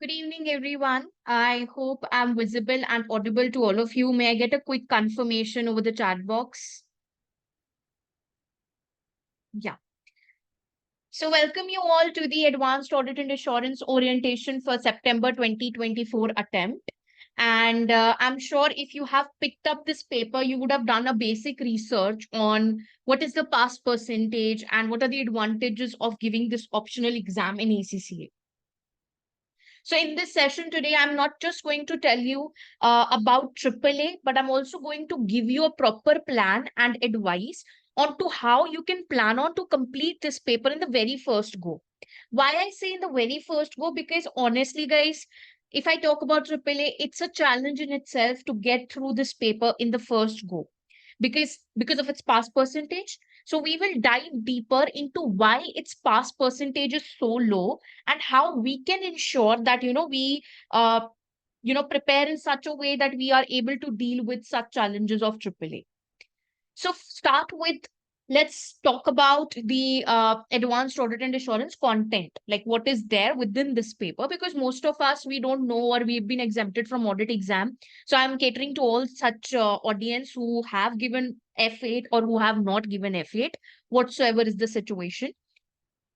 Good evening, everyone. I hope I'm visible and audible to all of you. May I get a quick confirmation over the chat box? Yeah. So, welcome you all to the Advanced Audit and Assurance Orientation for September 2024 attempt. And I'm sure if you have picked up this paper, you would have done a basic research on what is the pass percentage and what are the advantages of giving this optional exam in ACCA. So in this session today, I'm not just going to tell you about AAA, but I'm also going to give you a proper plan and advice on to how you can plan on to complete this paper in the very first go. Why I say in the very first go? Because honestly, guys, if I talk about AAA, it's a challenge in itself to get through this paper in the first go because of its pass percentage. So we will dive deeper into why its pass percentage is so low and how we can ensure that we prepare in such a way that we are able to deal with such challenges of AAA. So start with, let's talk about the advanced audit and assurance content, like what is there within this paper, because most of us, we don't know or we've been exempted from audit exam. So I'm catering to all such audience who have given F8 or who have not given F8, whatsoever is the situation.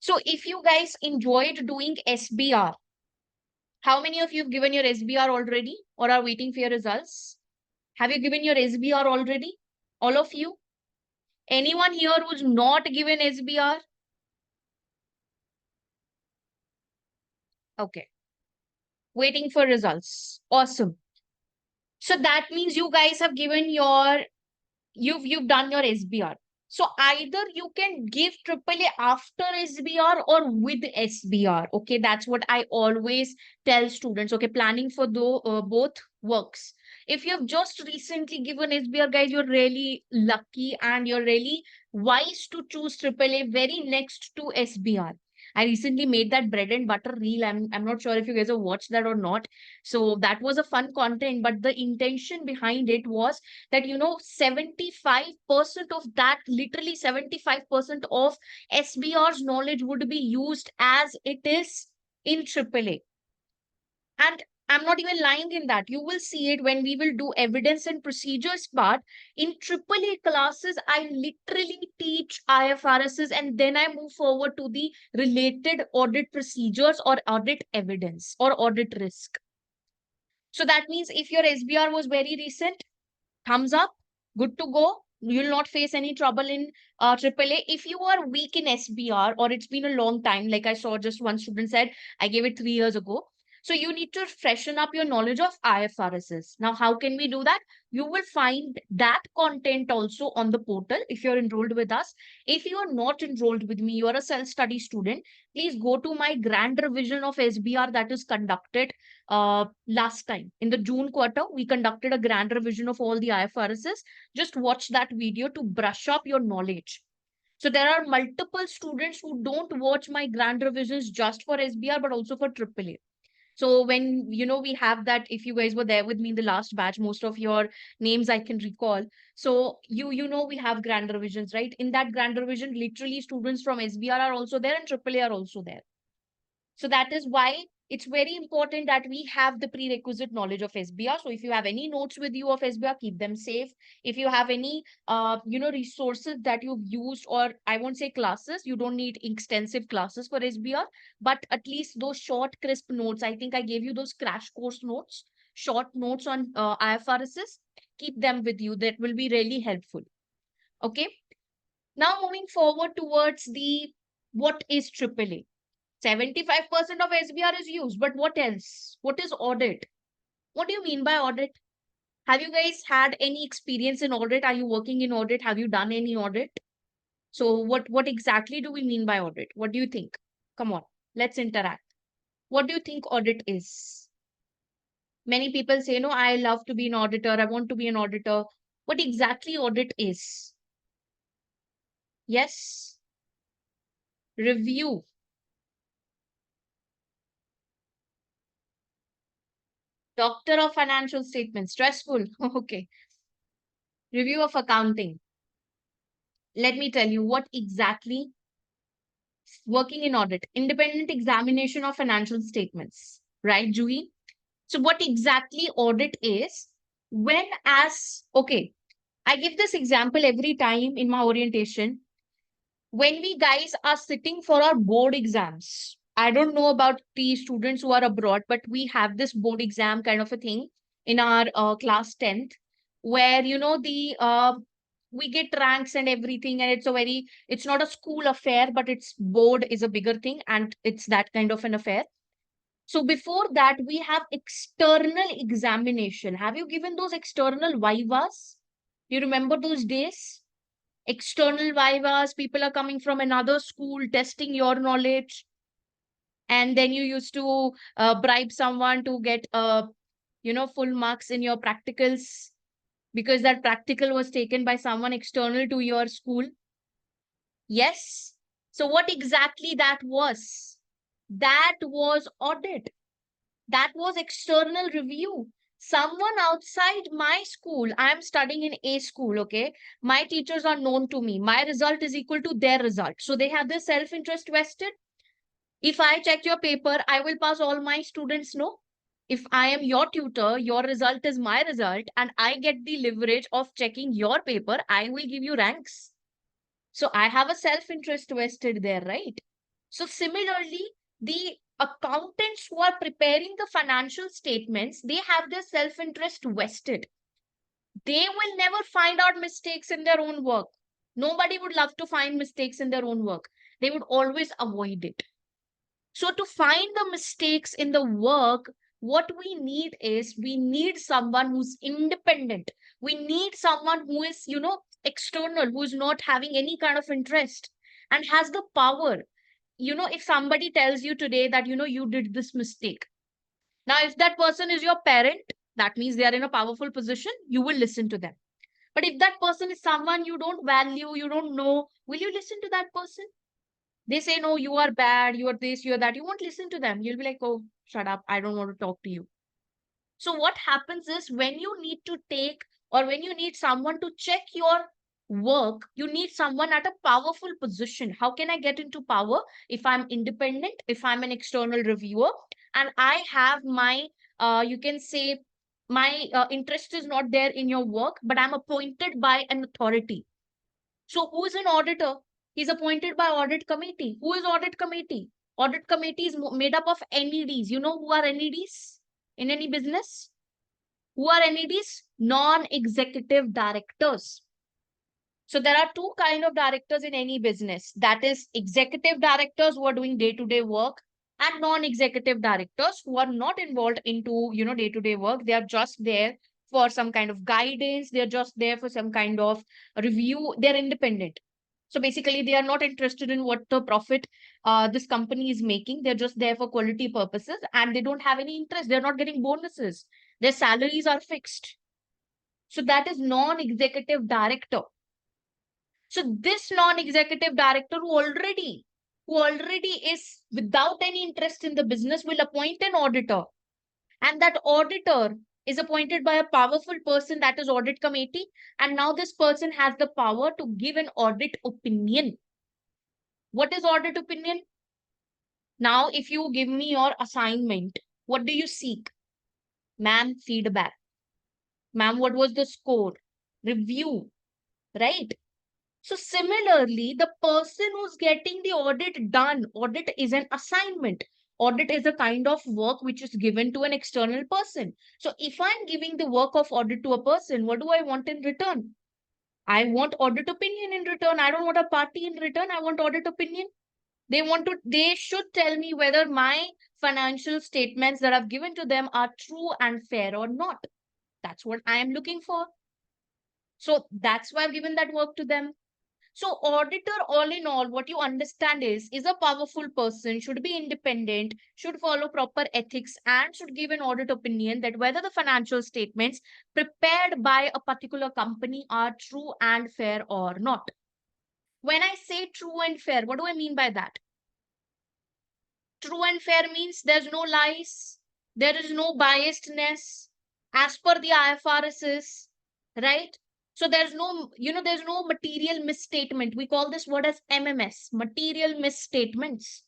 So if you guys enjoyed doing SBR, how many of you have given your SBR already or are waiting for your results? Have you given your SBR already? All of you? Anyone here who's not given SBR? Okay. Waiting for results. Awesome. So that means you guys have given you've done your SBR. So either you can give AAA after SBR or with SBR. Okay, that's what I always tell students. Okay, planning for both works. If you have just recently given SBR, guys, you're really lucky and you're really wise to choose AAA very next to SBR. I recently made that bread and butter reel. I'm not sure if you guys have watched that or not. So that was a fun content, but the intention behind it was that 75% of that, literally 75% of SBR's knowledge would be used as it is in AAA. And I'm not even lying in that. You will see it when we will do evidence and procedures part. In AAA classes, I literally teach IFRSs and then I move forward to the related audit procedures or audit evidence or audit risk. So that means if your SBR was very recent, thumbs up, good to go. You'll not face any trouble in AAA. If you are weak in SBR or it's been a long time, like I saw just one student said, I gave it 3 years ago. So you need to freshen up your knowledge of IFRSs. Now, how can we do that? You will find that content also on the portal if you're enrolled with us. If you are not enrolled with me, you are a self-study student, please go to my grand revision of SBR that is conducted last time. In the June quarter, we conducted a grand revision of all the IFRSs. Just watch that video to brush up your knowledge. So there are multiple students who don't watch my grand revisions just for SBR, but also for AAA. So when, we have that, if you guys were there with me in the last batch, most of your names I can recall. So we have grand revisions, right? In that grand revision, literally students from SBR are also there and AAA are also there. So that is why it's very important that we have the prerequisite knowledge of SBR. So if you have any notes with you of SBR, keep them safe. If you have any, resources that you've used, or I won't say classes, you don't need extensive classes for SBR, but at least those short, crisp notes. I think I gave you those crash course notes, short notes on IFRSs. Keep them with you. That will be really helpful. Okay. Now moving forward towards the what is AAA. 75% of SBR is used, but what else? What is audit? What do you mean by audit? Have you guys had any experience in audit? Are you working in audit? Have you done any audit? So what exactly do we mean by audit? What do you think? Come on, let's interact. What do you think audit is? Many people say, no, I love to be an auditor. I want to be an auditor. What exactly audit is? Yes, review. Doctor of financial statements. Stressful. Okay. Review of accounting. Let me tell you what exactly working in audit, independent examination of financial statements. right, Juhi? So what exactly audit is? Okay, I give this example every time in my orientation. When we guys are sitting for our board exams, I don't know about the students who are abroad, but we have this board exam kind of a thing in our class 10th, where, we get ranks and everything. And it's not a school affair, but it's board is a bigger thing. And it's that kind of an affair. So before that, we have external examination. Have you given those external vivas? Do you remember those days? External vivas, people are coming from another school testing your knowledge, and then you used to bribe someone to get full marks in your practicals because that practical was taken by someone external to your school. Yes. So what exactly that was? That was audit. That was external review. Someone outside my school, I am studying in a school, okay? My teachers are known to me. My result is equal to their result. So they have their self-interest vested. If I check your paper, I will pass all my students, no? If I am your tutor, your result is my result, and I get the leverage of checking your paper, I will give you ranks. So I have a self-interest vested there, right? So similarly, the accountants who are preparing the financial statements, they have their self-interest vested. They will never find out mistakes in their own work. Nobody would love to find mistakes in their own work. They would always avoid it. So to find the mistakes in the work, what we need is we need someone who's independent. We need someone who is, external, who's not having any kind of interest and has the power. If somebody tells you today that, you did this mistake. Now, if that person is your parent, that means they are in a powerful position, you will listen to them. But if that person is someone you don't value, you don't know, will you listen to that person? They say, no, you are bad, you are this, you are that. You won't listen to them. You'll be like, oh, shut up. I don't want to talk to you. So what happens is when you need to take or when you need someone to check your work, you need someone at a powerful position. How can I get into power? If I'm independent, if I'm an external reviewer, and I have my, you can say, my interest is not there in your work, but I'm appointed by an authority. So who is an auditor? He's appointed by audit committee. Who is audit committee? Audit committee is made up of NEDs. You know who are NEDs in any business? Who are NEDs? Non-executive directors. So there are two kind of directors in any business. That is executive directors who are doing day-to-day work and non-executive directors who are not involved into, day-to-day work. They are just there for some kind of guidance. They're just there for some kind of review. They're independent. So basically, they are not interested in what the profit this company is making. They're just there for quality purposes and they don't have any interest. They're not getting bonuses. Their salaries are fixed. So that is non-executive director. So this non-executive director who already is without any interest in the business will appoint an auditor. And that auditor is appointed by a powerful person, that is audit committee. And now this person has the power to give an audit opinion. What is audit opinion? Now, if you give me your assignment, what do you seek? Ma'am, feedback. Ma'am, what was the score? Review, right? So similarly, the person who's getting the audit done, audit is an assignment. Audit is a kind of work which is given to an external person. So if I'm giving the work of audit to a person, what do I want in return? I want audit opinion in return. I don't want a party in return. I want audit opinion. They should tell me whether my financial statements that I've given to them are true and fair or not. That's what I am looking for. So that's why I've given that work to them. So auditor, all in all, what you understand is a powerful person, should be independent, should follow proper ethics, and should give an audit opinion that whether the financial statements prepared by a particular company are true and fair or not. When I say true and fair, what do I mean by that? True and fair means there's no lies, there is no biasedness as per the IFRSs, right? So there's there's no material misstatement. We call this word as MMS, material misstatements.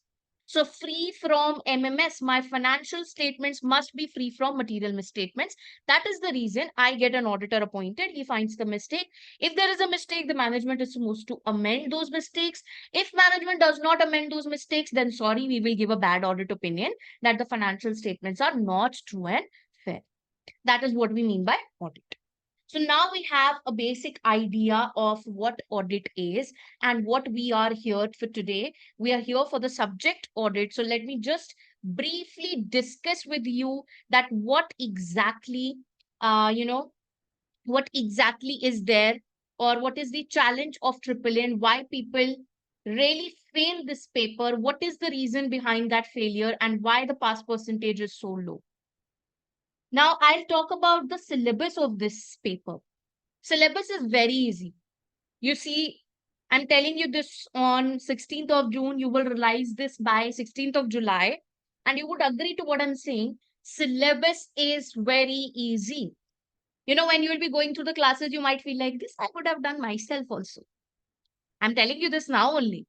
So free from MMS, my financial statements must be free from material misstatements. That is the reason I get an auditor appointed. He finds the mistake. If there is a mistake, the management is supposed to amend those mistakes. If management does not amend those mistakes, then sorry, we will give a bad audit opinion that the financial statements are not true and fair. That is what we mean by audit. So now we have a basic idea of what audit is and what we are here for today. We are here for the subject audit. So let me just briefly discuss with you that what exactly, what exactly is there, or what is the challenge of AAA and why people really fail this paper. What is the reason behind that failure and why the pass percentage is so low? Now I'll talk about the syllabus of this paper. Syllabus is very easy. You see, I'm telling you this on 16th of June. You will realize this by 16th of July. And you would agree to what I'm saying. Syllabus is very easy. When you will be going through the classes, you might feel like this, I could have done myself also. I'm telling you this now only.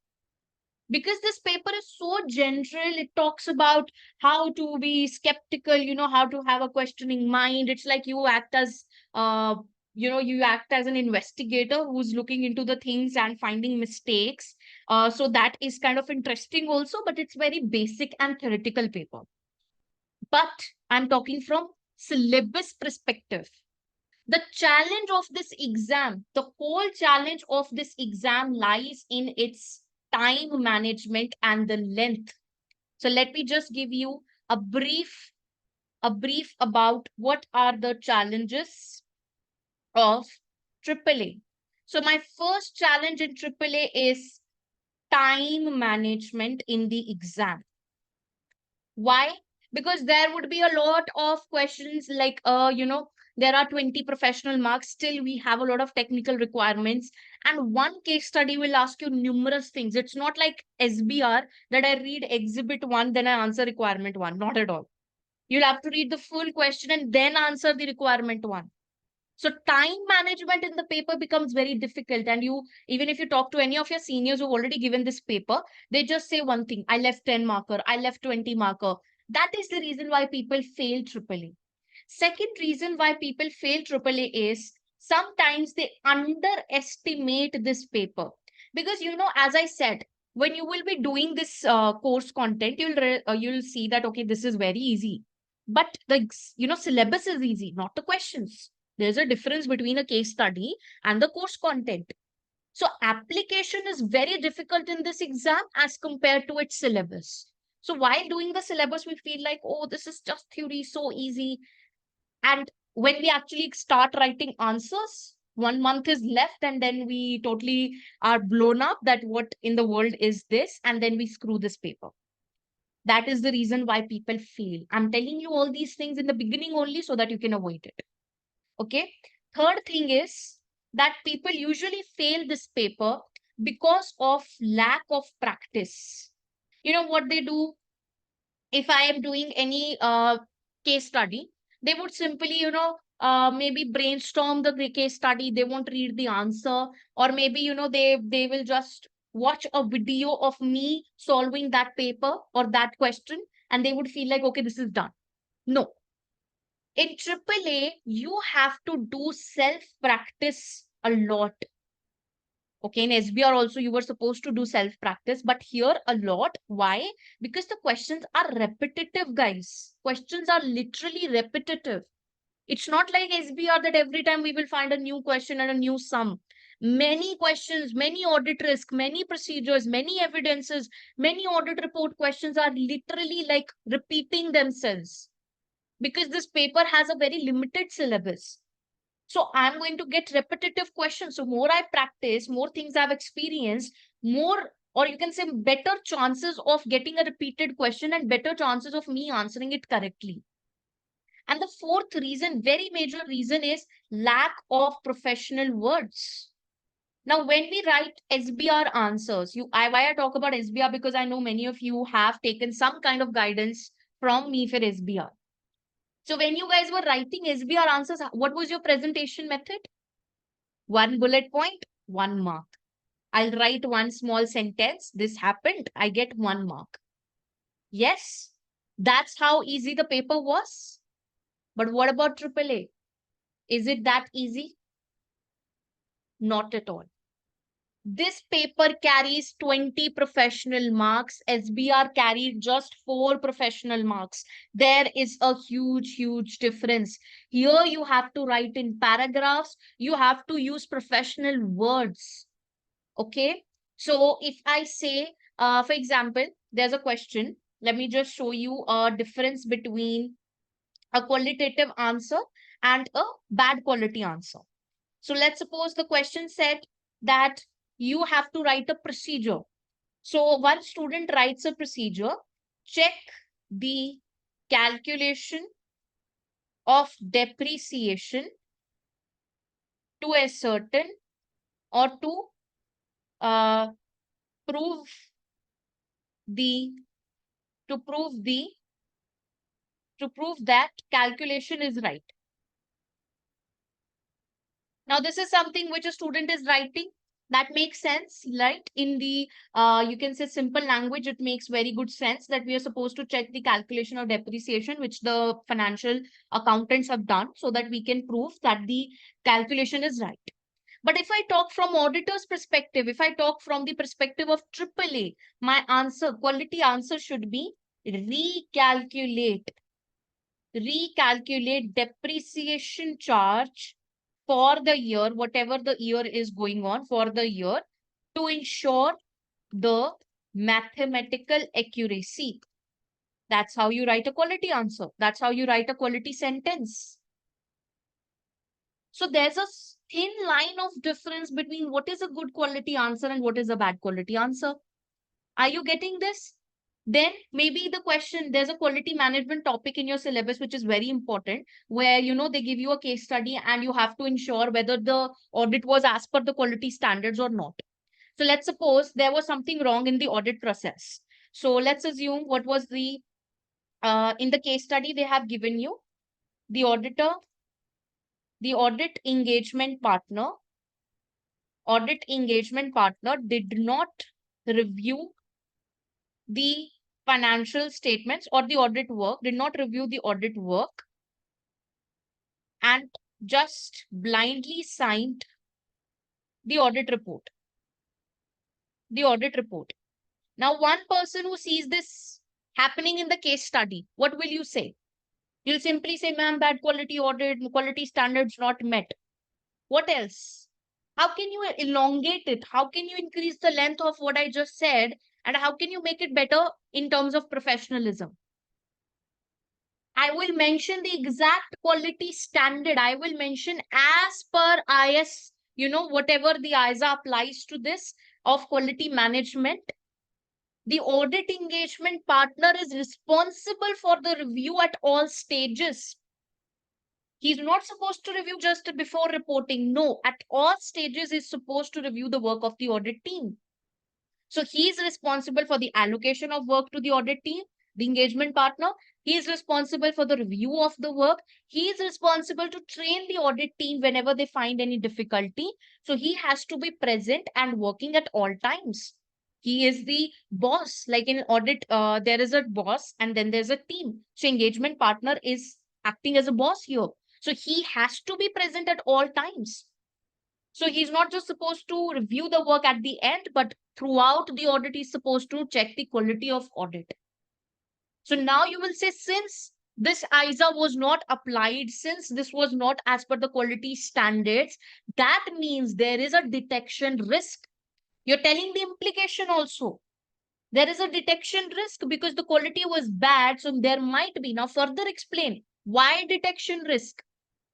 Because this paper is so general, it talks about how to be skeptical, how to have a questioning mind. It's like you act as you act as an investigator who's looking into the things and finding mistakes. So that is kind of interesting also, but it's very basic and theoretical paper. But I'm talking from syllabus perspective. The challenge of this exam, the whole challenge of this exam lies in its time management and the length. So let me just give you a brief about what are the challenges of AAA. So my first challenge in AAA is time management in the exam. Why? Because there would be a lot of questions like, there are 20 professional marks. Still, we have a lot of technical requirements. And one case study will ask you numerous things. It's not like SBR that I read exhibit 1, then I answer requirement 1. Not at all. You'll have to read the full question and then answer the requirement 1. So time management in the paper becomes very difficult. And even if you talk to any of your seniors who've already given this paper, they just say one thing: I left 10 marker, I left 20 marker. That is the reason why people fail AAA. Second reason why people fail AAA is sometimes they underestimate this paper. Because, as I said, when you will be doing this course content, you'll see that, okay, this is very easy. But the, syllabus is easy, not the questions. There's a difference between a case study and the course content. So application is very difficult in this exam as compared to its syllabus. So while doing the syllabus, we feel like, oh, this is just theory, so easy. And when we actually start writing answers, 1 month is left, and then we totally are blown up that what in the world is this? And then we screw this paper. That is the reason why people fail. I'm telling you all these things in the beginning only so that you can avoid it. Okay. Third thing is that people usually fail this paper because of lack of practice. You know what they do? If I am doing any case study, they would simply, maybe brainstorm the case study. They won't read the answer, or maybe, they will just watch a video of me solving that paper or that question, and they would feel like, okay, this is done. No, in AAA, you have to do self-practice a lot. Okay, in SBR also, you were supposed to do self-practice, but here a lot. Why? Because the questions are repetitive, guys. Questions are literally repetitive. It's not like SBR that every time we will find a new question and a new sum. Many questions, many audit risk, many procedures, many evidences, many audit report questions are literally like repeating themselves, because this paper has a very limited syllabus. So I'm going to get repetitive questions. So more I practice, more things I've experienced, more, or you can say better chances of getting a repeated question and better chances of me answering it correctly. And the fourth reason, very major reason, is lack of professional words. Now, when we write SBR answers, why I talk about SBR, because I know many of you have taken some kind of guidance from me for SBR. So when you guys were writing SBR answers, what was your presentation method? 1 bullet point, 1 mark. I'll write one small sentence. This happened. I get 1 mark. Yes, that's how easy the paper was. But what about AAA? Is it that easy? Not at all. This paper carries 20 professional marks. SBR carried just 4 professional marks. There is a huge, huge difference. Here you have to write in paragraphs. You have to use professional words. Okay. So if I say, for example, there's a question. Let me just show you a difference between a qualitative answer and a bad quality answer. So let's suppose the question said that you have to write a procedure. So one student writes a procedure, check the calculation of depreciation to a certain or uh, prove the to prove the to prove that calculation is right. Now, this is something which a student is writing. That makes sense, right? In the, you can say simple language, it makes very good sense that we are supposed to check the calculation of depreciation, which the financial accountants have done so that we can prove that the calculation is right. But if I talk from auditor's perspective, if I talk from the perspective of AAA, my answer, quality answer should be recalculate depreciation charge for the year, whatever the year is going on for the year, to ensure the mathematical accuracy. That's how you write a quality answer. That's how you write a quality sentence. So there's a thin line of difference between what is a good quality answer and what is a bad quality answer. Are you getting this? Then maybe the question, there's a quality management topic in your syllabus, which is very important, where, they give you a case study and you have to ensure whether the audit was as per the quality standards or not. So let's suppose there was something wrong in the audit process. So let's assume what was in the case study they have given you, the auditor, the audit engagement partner did not review the financial statements or the audit work, did not review the audit work, and just blindly signed the audit report. The audit report. Now, one person who sees this happening in the case study, what will you say? You'll simply say, ma'am, bad quality audit, quality standards not met. What else? How can you elongate it? How can you increase the length of what I just said? And how can you make it better in terms of professionalism? I will mention the exact quality standard. I will mention as per IS, whatever the ISA applies to this of quality management. The audit engagement partner is responsible for the review at all stages. He's not supposed to review just before reporting. No, at all stages, he's supposed to review the work of the audit team. So he's responsible for the allocation of work to the audit team, the engagement partner. He is responsible for the review of the work. He is responsible to train the audit team whenever they find any difficulty. So he has to be present and working at all times. He is the boss. Like in audit, there is a boss and then there's a team. So engagement partner is acting as a boss here. So he has to be present at all times. So he's not just supposed to review the work at the end, but throughout the audit, he's supposed to check the quality of audit. So now you will say, since this ISA was not applied, since this was not as per the quality standards, that means there is a detection risk. You're telling the implication also. There is a detection risk because the quality was bad. So there might be. Now further explain why detection risk.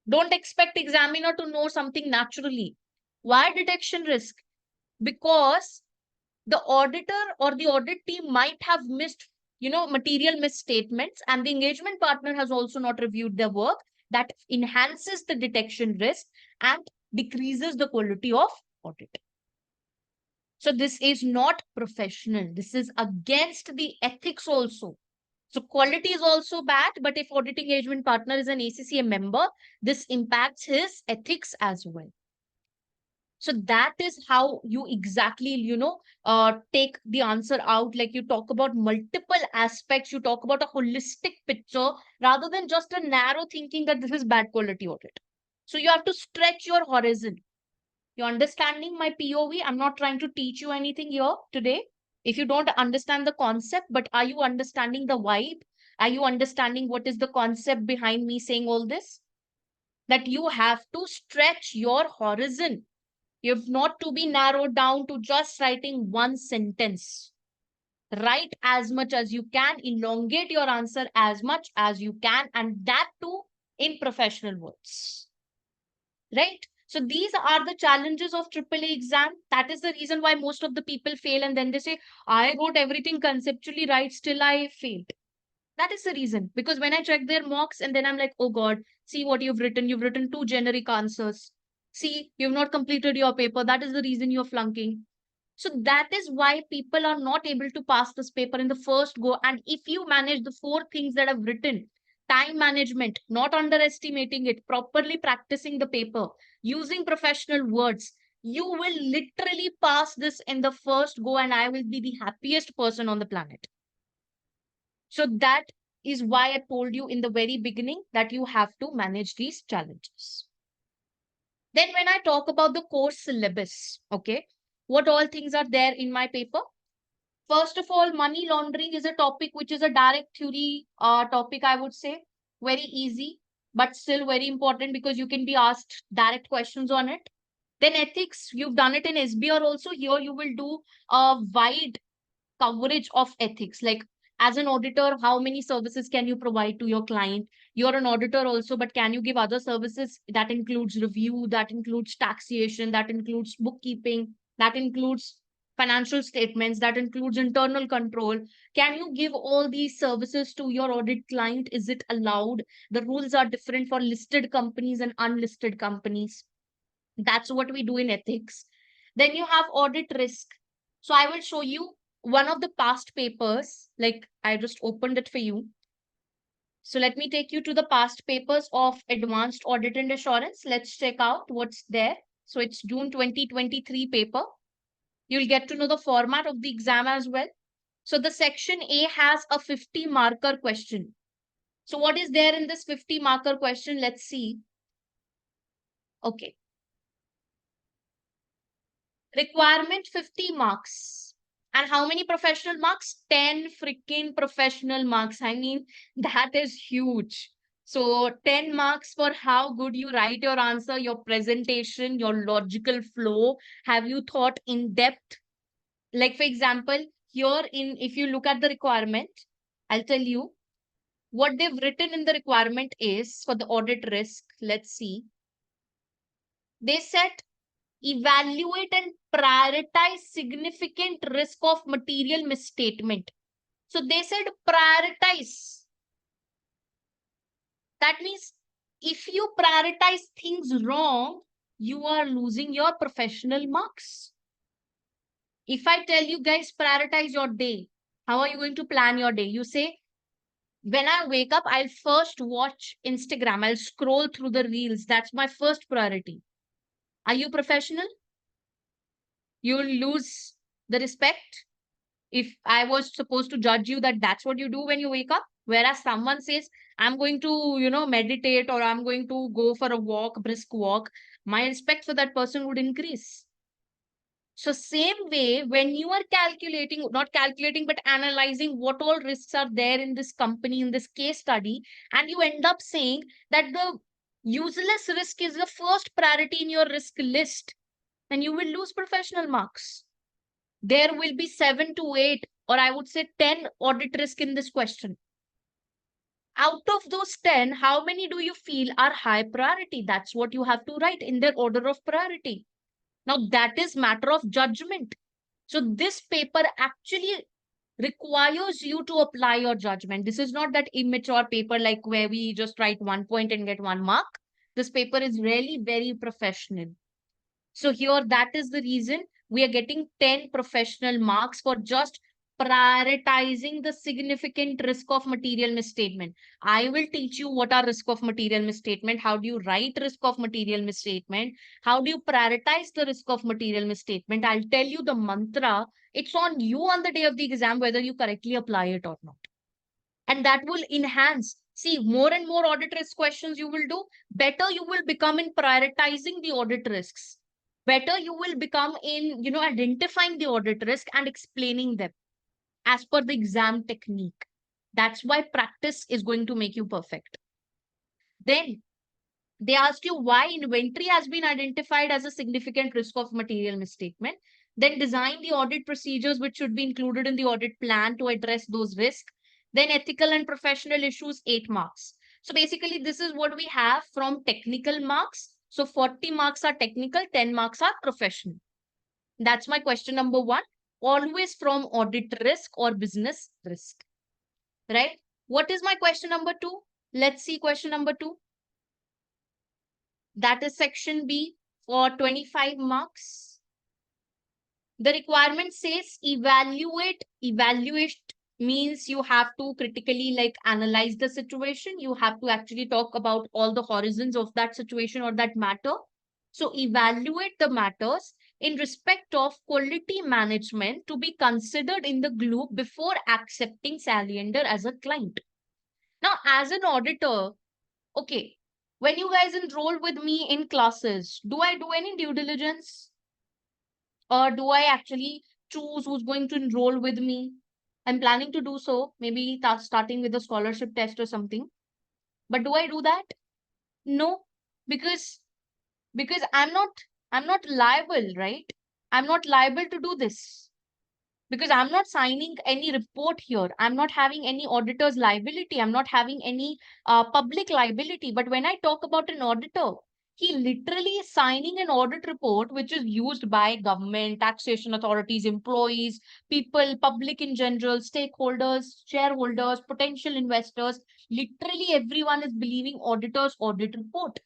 Don't expect examiner to know something naturally. Why detection risk? Because the auditor or the audit team might have missed, material misstatements, and the engagement partner has also not reviewed their work. That enhances the detection risk and decreases the quality of audit. So this is not professional. This is against the ethics also. So quality is also bad, but if audit engagement partner is an ACCA member, this impacts his ethics as well. So that is how you exactly, take the answer out. Like you talk about multiple aspects, you talk about a holistic picture rather than just a narrow thinking that this is bad quality audit. So you have to stretch your horizon. You're understanding my POV? I'm not trying to teach you anything here today. If you don't understand the concept, but are you understanding the vibe? Are you understanding what is the concept behind me saying all this? That you have to stretch your horizon. You have not to be narrowed down to just writing one sentence. Write as much as you can, elongate your answer as much as you can, and that too in professional words. Right? So these are the challenges of AAA exam. That is the reason why most of the people fail, and then they say, I wrote everything conceptually right, still I failed. That is the reason. Because when I check their mocks and then I'm like, oh God, see what you've written. You've written two generic answers. See, you've not completed your paper. That is the reason you're flunking. So that is why people are not able to pass this paper in the first go. And if you manage the four things that I've written, time management, not underestimating it, properly practicing the paper, using professional words, you will literally pass this in the first go, and I will be the happiest person on the planet. So that is why I told you in the very beginning that you have to manage these challenges. Then when I talk about the course syllabus, okay, what all things are there in my paper? First of all, money laundering is a topic which is a direct theory topic, I would say. Very easy, but still very important because you can be asked direct questions on it. Then ethics, you've done it in SBR also. Here you will do a wide coverage of ethics. Like as an auditor, how many services can you provide to your client? You're an auditor also, but can you give other services? That includes review, that includes taxation, that includes bookkeeping, that includes financial statements, that includes internal control. Can you give all these services to your audit client? Is it allowed? The rules are different for listed companies and unlisted companies. That's what we do in ethics. Then you have audit risk. So I will show you one of the past papers. Like I just opened it for you. So let me take you to the past papers of Advanced Audit and Assurance. Let's check out what's there. So it's June 2023 paper. You'll get to know the format of the exam as well. So the section A has a 50 marker question. So what is there in this 50 marker question? Let's see. Okay. Requirement 50 marks. And how many professional marks? 10 freaking professional marks. I mean, that is huge. So 10 marks for how good you write your answer, your presentation, your logical flow. Have you thought in depth? Like for example, here in, if you look at the requirement, I'll tell you what they've written in the requirement is for the audit risk. Let's see. They said evaluate and prioritize significant risk of material misstatement. So they said prioritize. That means if you prioritize things wrong, you are losing your professional marks. If I tell you guys prioritize your day, how are you going to plan your day? You say, when I wake up, I'll first watch Instagram. I'll scroll through the reels. That's my first priority. Are you professional? You'll lose the respect. If I was supposed to judge you that that's what you do when you wake up, whereas someone says, I'm going to, meditate, or I'm going to go for a walk, brisk walk, my respect for that person would increase. So same way, when you are calculating, not calculating, but analyzing what all risks are there in this company, in this case study, and you end up saying that the useless risk is the first priority in your risk list, then you will lose professional marks. There will be 7 to 8, or I would say 10 audit risk in this question. Out of those 10, how many do you feel are high priority? That's what you have to write in their order of priority. Now that is matter of judgment. So this paper actually requires you to apply your judgment. This is not that immature paper like where we just write 1 point and get 1 mark. This paper is really very professional. So here, that is the reason we are getting 10 professional marks for just prioritizing the significant risk of material misstatement. I will teach you what are risk of material misstatement, how do you write risk of material misstatement, how do you prioritize the risk of material misstatement. I'll tell you the mantra. It's on you on the day of the exam whether you correctly apply it or not. And that will enhance. See, more and more audit risk questions you will do, better you will become in prioritizing the audit risks. Better you will become in, identifying the audit risk and explaining them as per the exam technique. That's why practice is going to make you perfect. Then they asked you why inventory has been identified as a significant risk of material misstatement. Then design the audit procedures which should be included in the audit plan to address those risks. Then ethical and professional issues, 8 marks. So basically, this is what we have from technical marks. So 40 marks are technical, 10 marks are professional. That's my question number 1. Always from audit risk or business risk. Right? What is my question number 2? Let's see question number 2. That is section B for 25 marks. The requirement says evaluate. Evaluate means you have to critically analyze the situation. You have to actually talk about all the horizons of that situation or that matter. So evaluate the matters in respect of quality management to be considered in the group before accepting Saliender as a client. Now, as an auditor, okay, when you guys enroll with me in classes, do I do any due diligence? Or do I actually choose who's going to enroll with me? I'm planning to do so, maybe starting with a scholarship test or something. But do I do that? No, because I'm not liable, right? I'm not liable to do this because I'm not signing any report here. I'm not having any auditor's liability. I'm not having any public liability. But when I talk about an auditor, he literally is signing an audit report which is used by government, taxation authorities, employees, people, public in general, stakeholders, shareholders, potential investors. Literally everyone is believing auditor's audit report.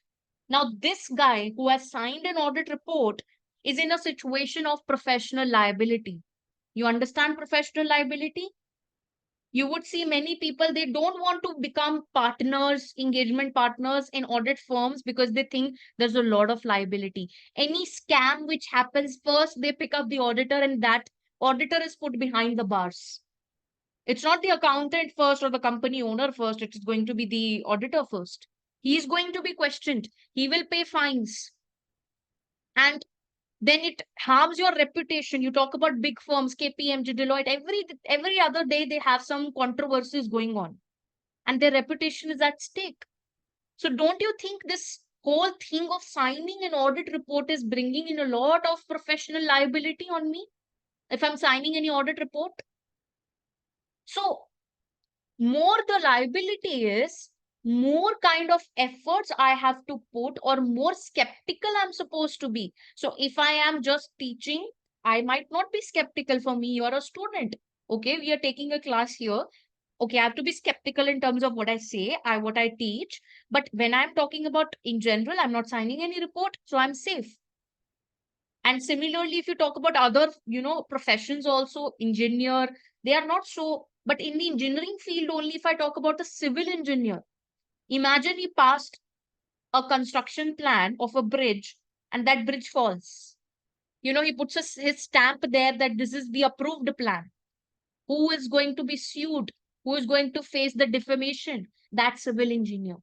Now, this guy who has signed an audit report is in a situation of professional liability. You understand professional liability? You would see many people, they don't want to become partners, engagement partners in audit firms because they think there's a lot of liability. Any scam which happens first, they pick up the auditor and that auditor is put behind the bars. It's not the accountant first or the company owner first. It is going to be the auditor first. He is going to be questioned. He will pay fines. And then it harms your reputation. You talk about big firms, KPMG, Deloitte, every other day they have some controversies going on and their reputation is at stake. So don't you think this whole thing of signing an audit report is bringing in a lot of professional liability on me if I'm signing any audit report? So more the liability is, more kind of efforts I have to put or more skeptical I'm supposed to be. So if I am just teaching, I might not be skeptical. For me, you're a student. Okay, we are taking a class here. Okay, I have to be skeptical in terms of what I say, what I teach. But when I'm talking about in general, I'm not signing any report, so I'm safe. And similarly, if you talk about other, professions also, engineer, they are not so. But in the engineering field only, if I talk about a civil engineer, imagine he passed a construction plan of a bridge and that bridge falls. He puts his stamp there that this is the approved plan. Who is going to be sued? Who is going to face the defamation? That civil engineer.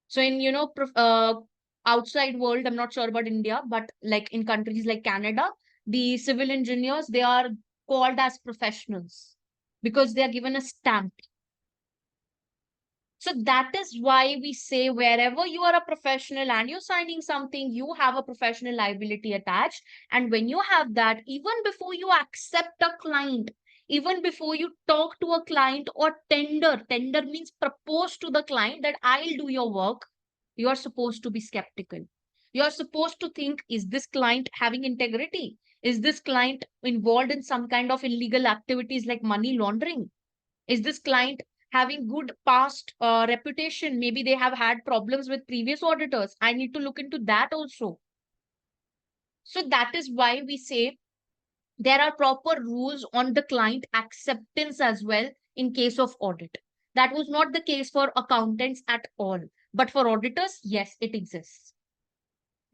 So in, outside world, I'm not sure about India, but like in countries like Canada, the civil engineers, they are called as professionals because they are given a stamp. So that is why we say wherever you are a professional and you're signing something, you have a professional liability attached. And when you have that, even before you accept a client, even before you talk to a client or tender means propose to the client that I'll do your work, you are supposed to be skeptical. You are supposed to think, is this client having integrity? Is this client involved in some kind of illegal activities like money laundering? Is this client having good past reputation? Maybe they have had problems with previous auditors. I need to look into that also. So that is why we say There are proper rules on the client acceptance as well in case of audit. That was not the case for accountants at all. But for auditors, yes, it exists.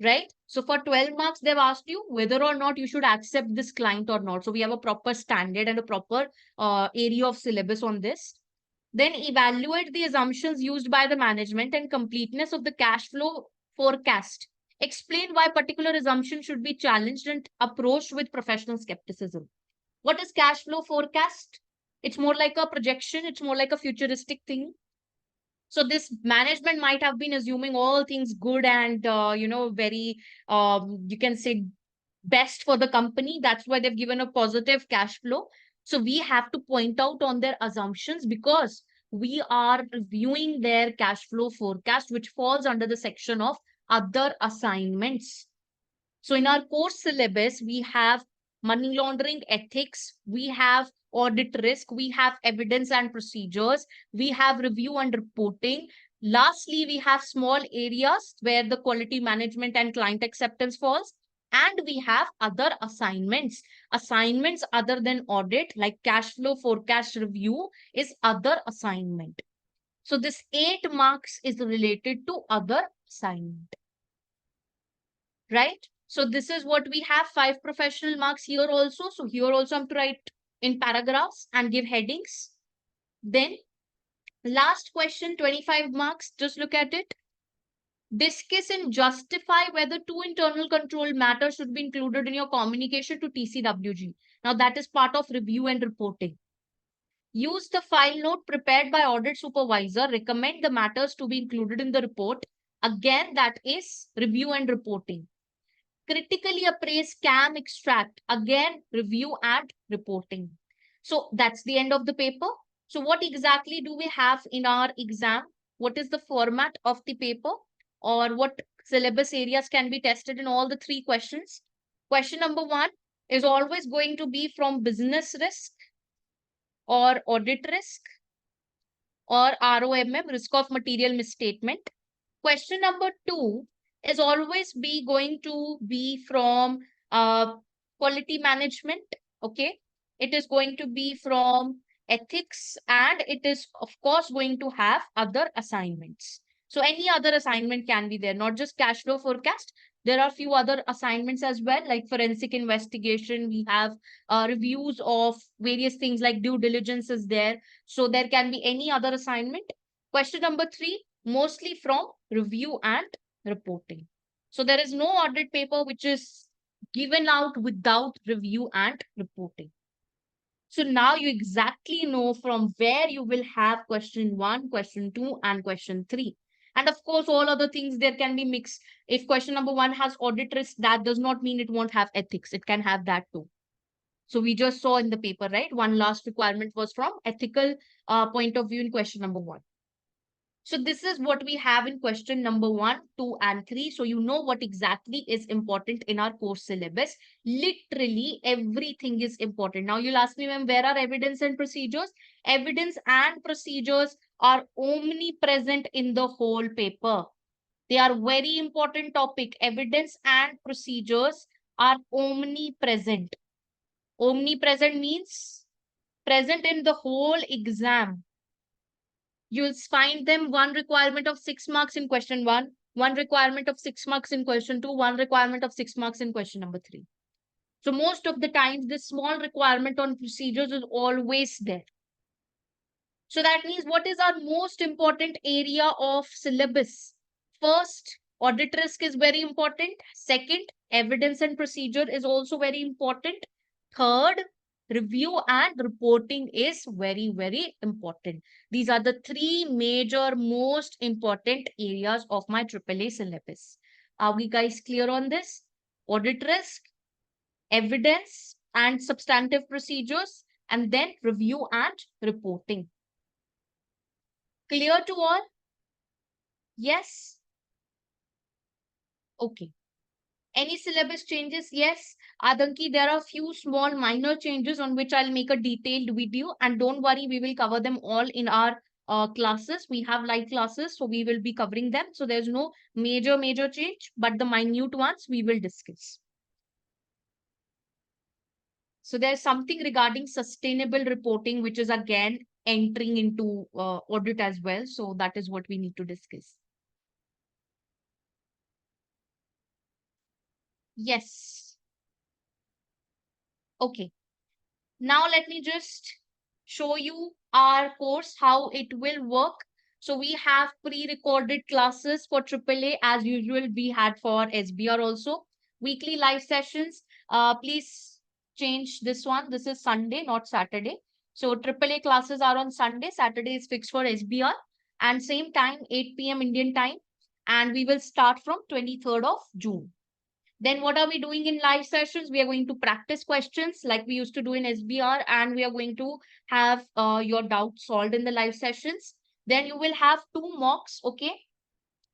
Right? So for 12 marks, they've asked you whether or not you should accept this client or not. So we have a proper standard and a proper area of syllabus on this. Then evaluate the assumptions used by the management and completeness of the cash flow forecast. Explain why particular assumption should be challenged and approached with professional skepticism. What is cash flow forecast? It's more like a projection. It's more like a futuristic thing. So this management might have been assuming all things good and, very, you can say best for the company. That's why they've given a positive cash flow. So we have to point out on their assumptions because we are reviewing their cash flow forecast, which falls under the section of other assignments. So in our course syllabus, we have money laundering ethics, we have audit risk, we have evidence and procedures, we have review and reporting. Lastly, we have small areas where the quality management and client acceptance falls. And we have other assignments. Assignments other than audit, like cash flow forecast review, is other assignment. So this 8 marks is related to other assignment. Right? So this is what we have, 5 professional marks here also. So here also I have to write in paragraphs and give headings. Then last question, 25 marks. Just look at it. Discuss and justify whether 2 internal control matters should be included in your communication to TCWG. Now that is part of review and reporting. Use the file note prepared by audit supervisor. Recommend the matters to be included in the report. Again, that is review and reporting. Critically appraise CAM extract, again review and reporting. So that's the end of the paper. So what exactly do we have in our exam? What is the format of the paper, or what syllabus areas can be tested in all the 3 questions? Question number 1 is always going to be from business risk or audit risk or ROMM, risk of material misstatement. Question number 2 is always going to be from quality management. Okay. It is going to be from ethics, and it is of course going to have other assignments. So any other assignment can be there, not just cash flow forecast. There are few other assignments as well, like forensic investigation. We have reviews of various things like due diligence is there. So there can be any other assignment. Question number 3, mostly from review and reporting. So there is no audit paper which is given out without review and reporting. So now you exactly know from where you will have question 1, question 2, and question 3. And of course, all other things there can be mixed. If question number 1 has audit risk, that does not mean it won't have ethics. It can have that too. So we just saw in the paper, right? One last requirement was from ethical point of view in question number 1. So this is what we have in question number 1, 2, and 3. So you know what exactly is important in our course syllabus. Literally everything is important. Now you'll ask me, ma'am, where are evidence and procedures? Evidence and procedures are omnipresent in the whole paper. They are very important topic. Evidence and procedures are omnipresent. Omnipresent means present in the whole exam. You'll find them 1 requirement of 6 marks in question 1, 1 requirement of 6 marks in question 2, 1 requirement of 6 marks in question number 3. So most of the times, this small requirement on procedures is always there. So that means what is our most important area of syllabus? First, audit risk is very important. Second, evidence and procedure is also very important. Third, review and reporting is very, very important. These are the 3 major, most important areas of my AAA syllabus. Are we guys clear on this? Audit risk, evidence and substantive procedures, and then review and reporting. Clear to all? Yes? Okay. Any syllabus changes? Yes. Adanki, there are few small minor changes on which I'll make a detailed video, and don't worry, we will cover them all in our classes. We have live classes, so we will be covering them. So there's no major change, but the minute ones we will discuss. So there's something regarding sustainable reporting, which is again entering into audit as well. So that is what we need to discuss. Yes. Okay. Now let me just show you our course, how it will work. So we have pre-recorded classes for AAA as usual. We had for SBR also. Weekly live sessions. Please change this one. This is Sunday, not Saturday. So AAA classes are on Sunday. Saturday is fixed for SBR. And same time, 8 p.m. Indian time. And we will start from 23rd of June. Then what are we doing in live sessions? We are going to practice questions like we used to do in SBR, and we are going to have your doubts solved in the live sessions. Then you will have two mocks, okay?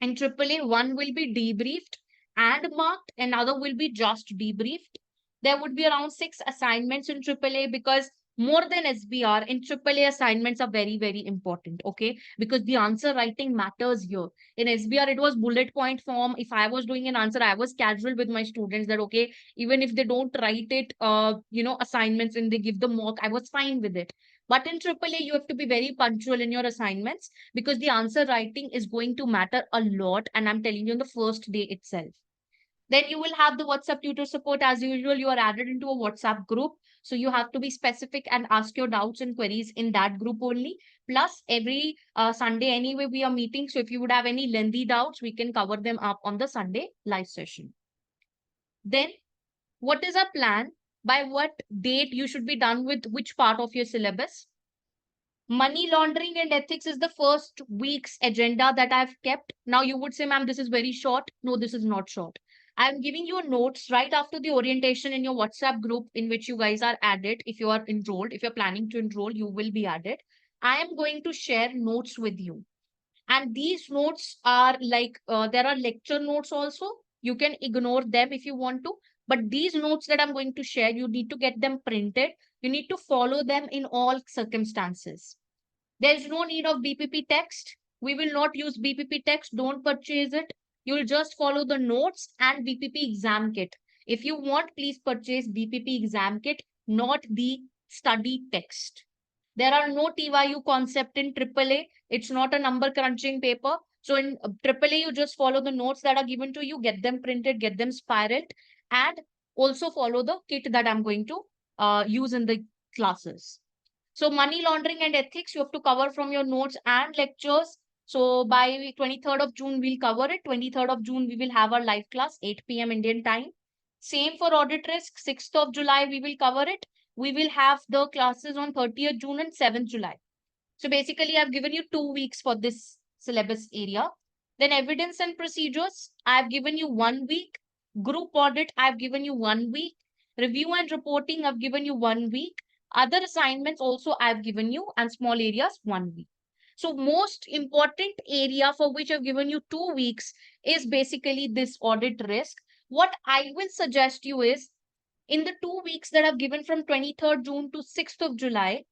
In AAA, one will be debriefed and marked, another will be just debriefed. There would be around 6 assignments in AAA because more than SBR, in AAA assignments are very, very important, okay? Because the answer writing matters here. In SBR, it was bullet point form. If I was doing an answer, I was casual with my students that, okay, even if they don't write it, assignments and they give the mock, I was fine with it. But in AAA, you have to be very punctual in your assignments because the answer writing is going to matter a lot. And I'm telling you on the first day itself. Then you will have the WhatsApp tutor support as usual. You are added into a WhatsApp group. So you have to be specific and ask your doubts and queries in that group only. Plus every Sunday anyway, we are meeting. So if you would have any lengthy doubts, we can cover them up on the Sunday live session. Then what is our plan? By what date you should be done with which part of your syllabus? Money laundering and ethics is the first week's agenda that I've kept. Now you would say, ma'am, this is very short. No, this is not short. I'm giving you notes right after the orientation in your WhatsApp group in which you guys are added. If you are enrolled, if you're planning to enroll, you will be added. I am going to share notes with you. And these notes are like, there are lecture notes also. You can ignore them if you want to. But these notes that I'm going to share, you need to get them printed. You need to follow them in all circumstances. There is no need of BPP text. We will not use BPP text. Don't purchase it. You will just follow the notes and BPP exam kit. If you want, please purchase BPP exam kit, not the study text. There are no TYU concept in AAA. It's not a number crunching paper. So in AAA, you just follow the notes that are given to you, get them printed, get them spiraled, and also follow the kit that I'm going to use in the classes. So money laundering and ethics, you have to cover from your notes and lectures. So by 23rd of June, we'll cover it. 23rd of June, we will have our live class, 8 p.m. Indian time. Same for audit risk. 6th of July, we will cover it. We will have the classes on 30th June and 7th July. So basically, I've given you 2 weeks for this syllabus area. Then evidence and procedures, I've given you 1 week. Group audit, I've given you 1 week. Review and reporting, I've given you 1 week. Other assignments also I've given you, and small areas 1 week. So most important area for which I've given you 2 weeks is basically this audit risk. What I will suggest you is in the 2 weeks that I've given from 23rd June to 6th of July,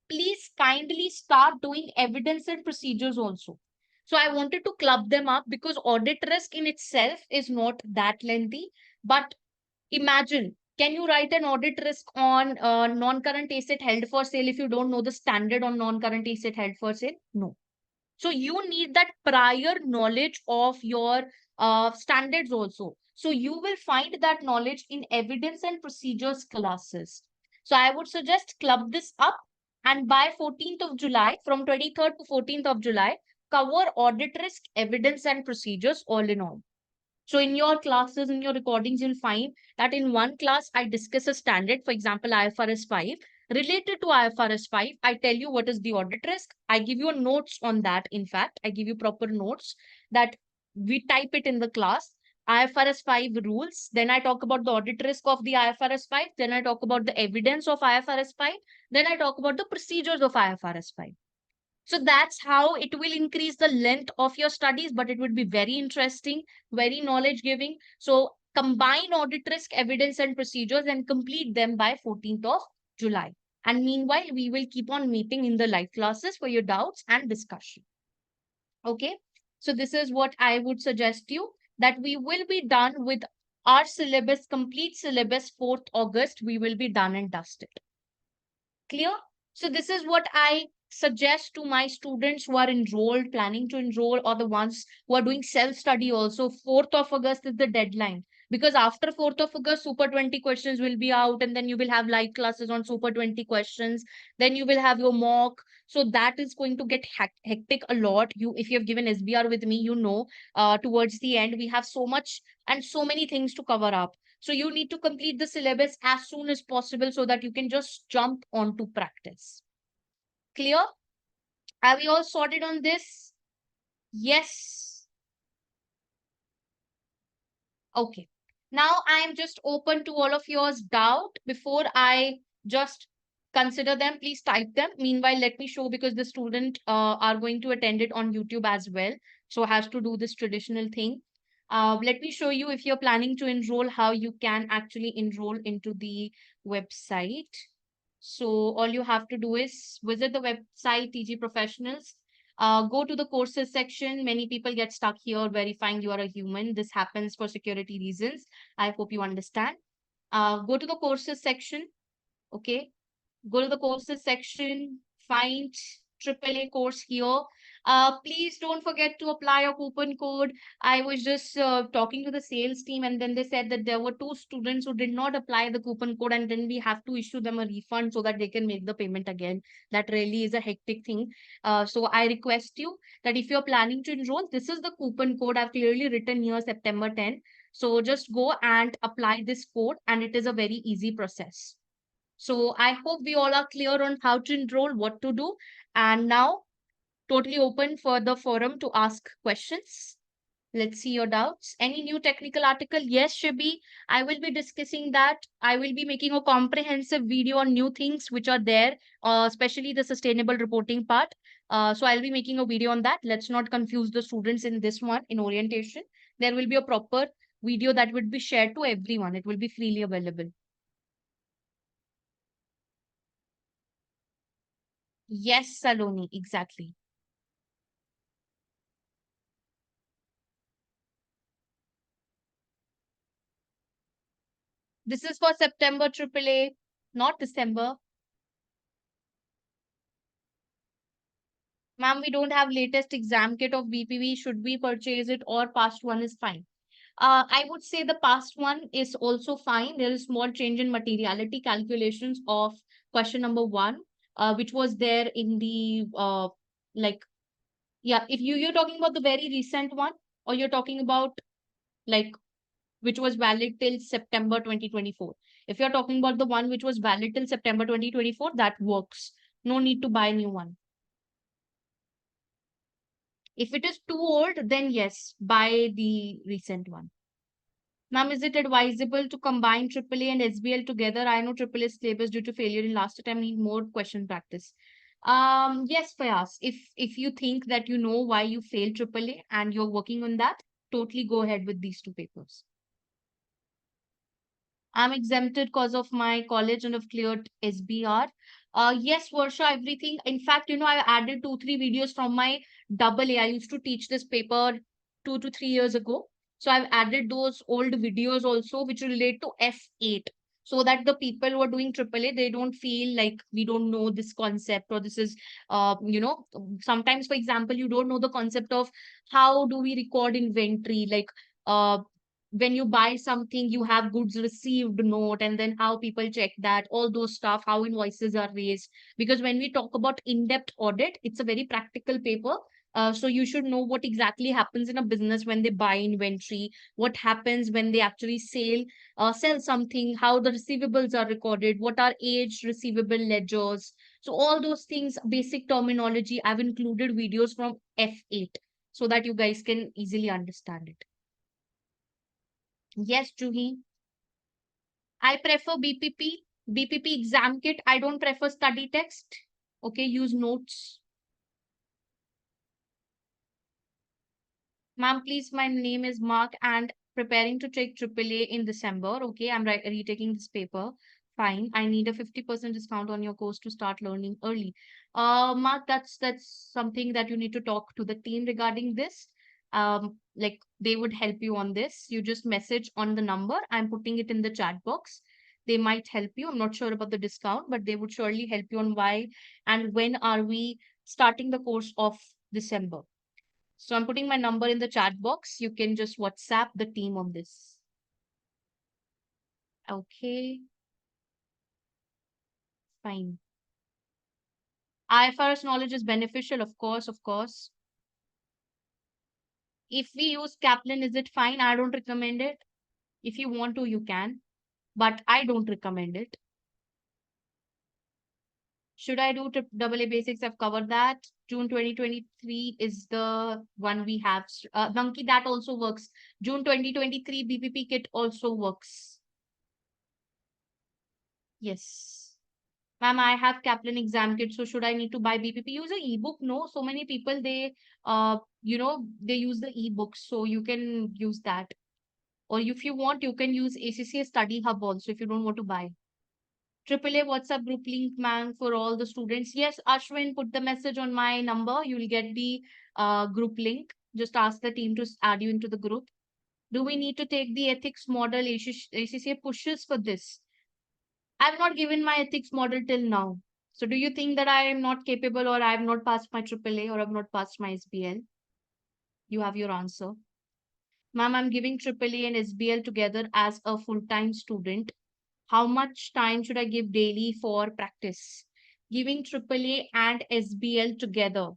please kindly start doing evidence and procedures also. So I wanted to club them up because audit risk in itself is not that lengthy. But imagine, can you write an audit risk on non-current asset held for sale if you don't know the standard on non-current asset held for sale? No. So you need that prior knowledge of your standards also. So you will find that knowledge in evidence and procedures classes. So I would suggest club this up, and by 14th of July, from 23rd to 14th of July, cover audit risk, evidence and procedures all in all. So in your classes, in your recordings, you'll find that in one class, I discuss a standard, for example, IFRS 5. Related to IFRS 5, I tell you what is the audit risk. I give you notes on that. In fact, I give you proper notes that we type it in the class. IFRS 5 rules. Then I talk about the audit risk of the IFRS 5. Then I talk about the evidence of IFRS 5. Then I talk about the procedures of IFRS 5. So that's how it will increase the length of your studies, but it would be very interesting, very knowledge giving. So combine audit risk, evidence and procedures and complete them by 14th of July. And meanwhile, we will keep on meeting in the live classes for your doubts and discussion. Okay. So this is what I would suggest you, that we will be done with our syllabus, complete syllabus, 4th August, we will be done and dusted. Clear? So this is what I suggest to my students who are enrolled, planning to enroll, or the ones who are doing self-study also. 4th of August is the deadline. Because after 4th of August, Super 20 questions will be out, and then you will have live classes on Super 20 questions. Then you will have your mock. So that is going to get hectic a lot. If you have given SBR with me, towards the end, we have so much and so many things to cover up. So you need to complete the syllabus as soon as possible so that you can just jump onto practice. Clear? Are we all sorted on this? Yes. Okay. Now I'm just open to all of yours doubt. Before I just consider them, please type them. Meanwhile, let me show, because the student are going to attend it on YouTube as well. So has to do this traditional thing. Let me show you, if you're planning to enroll, how you can actually enroll into the website. So all you have to do is visit the website, TG Professionals. Go to the courses section. Many people get stuck here verifying you are a human. This happens for security reasons. I hope you understand. Go to the courses section. Okay. Go to the courses section, find AAA course here. Please don't forget to apply your coupon code. I was just talking to the sales team, and then they said that there were 2 students who did not apply the coupon code, and then we have to issue them a refund so that they can make the payment again. That really is a hectic thing. So I request you that if you're planning to enroll, this is the coupon code. I've clearly written here, September 10. So just go and apply this code, and it is a very easy process. So I hope we all are clear on how to enroll, what to do. And now, totally open for the forum to ask questions. Let's see your doubts. Any new technical article? Yes, Shibi, I will be discussing that. I will be making a comprehensive video on new things which are there, especially the sustainable reporting part. So I'll be making a video on that. Let's not confuse the students in this one, in orientation. There will be a proper video that would be shared to everyone. It will be freely available. Yes, Saloni, exactly. This is for September AAA, not December. Ma'am, we don't have latest exam kit of BPV. Should we purchase it, or past one is fine? I would say the past one is also fine. There is small change in materiality calculations of question number 1, which was there in the like, yeah, if you're talking about the very recent one, or you're talking about like which was valid till September 2024. If you're talking about the one which was valid till September 2024, that works. No need to buy a new one. If it is too old, then yes, buy the recent one. Ma'am, is it advisable to combine AAA and SBL together? I know AAA syllabus due to failure in last attempt need more question practice. Yes, Fayaz. If you think that you know why you failed AAA and you're working on that, totally go ahead with these 2 papers. I'm exempted because of my college and have cleared SBR. Yes, Varsha, everything. In fact, I added 2, 3 videos from my AA. I used to teach this paper 2 to 3 years ago. So I've added those old videos also, which relate to F8, so that the people who are doing AAA, they don't feel like we don't know this concept, or this is, sometimes, for example, you don't know the concept of how do we record inventory, like, uh, when you buy something, you have goods received note, and then how people check that, all those stuff, how invoices are raised. Because when we talk about in-depth audit, it's a very practical paper. So you should know what exactly happens in a business when they buy inventory, what happens when they actually sell something, how the receivables are recorded, what are aged receivable ledgers. So all those things, basic terminology, I've included videos from F8 so that you guys can easily understand it. Yes, Juhi. I prefer BPP. BPP exam kit. I don't prefer study text. Okay, use notes. Ma'am, please, my name is Mark and preparing to take AAA in December. Okay, I'm retaking this paper. Fine. I need a 50% discount on your course to start learning early. Mark, that's something that you need to talk to the team regarding this. like they would help you on this. You just message on the number. I'm putting it in the chat box. They might help you. I'm not sure about the discount, but they would surely help you on why and when are we starting the course of December. So I'm putting my number in the chat box. You can just WhatsApp the team on this. Okay, fine. IFRS knowledge is beneficial, of course, of course. If we use Kaplan, is it fine? I don't recommend it. If you want to, you can, but I don't recommend it. Should I do AA basics? I've covered that. June 2023 is the one we have. Monkey, that also works. June 2023 BPP kit also works. Yes. Ma'am, I have Kaplan exam kit, so should I need to buy BPP? Use an ebook? No, so many people, they, they use the ebook, so you can use that. Or if you want, you can use ACCA Study Hub also if you don't want to buy. AAA WhatsApp group link, ma'am, for all the students. Yes, Ashwin, put the message on my number. You'll get the group link. Just ask the team to add you into the group. Do we need to take the ethics model? ACCA pushes for this. I've not given my ethics model till now. So do you think that I am not capable, or I have not passed my AAA, or I have not passed my SBL? You have your answer. Ma'am, I'm giving AAA and SBL together as a full-time student. How much time should I give daily for practice? Giving AAA and SBL together.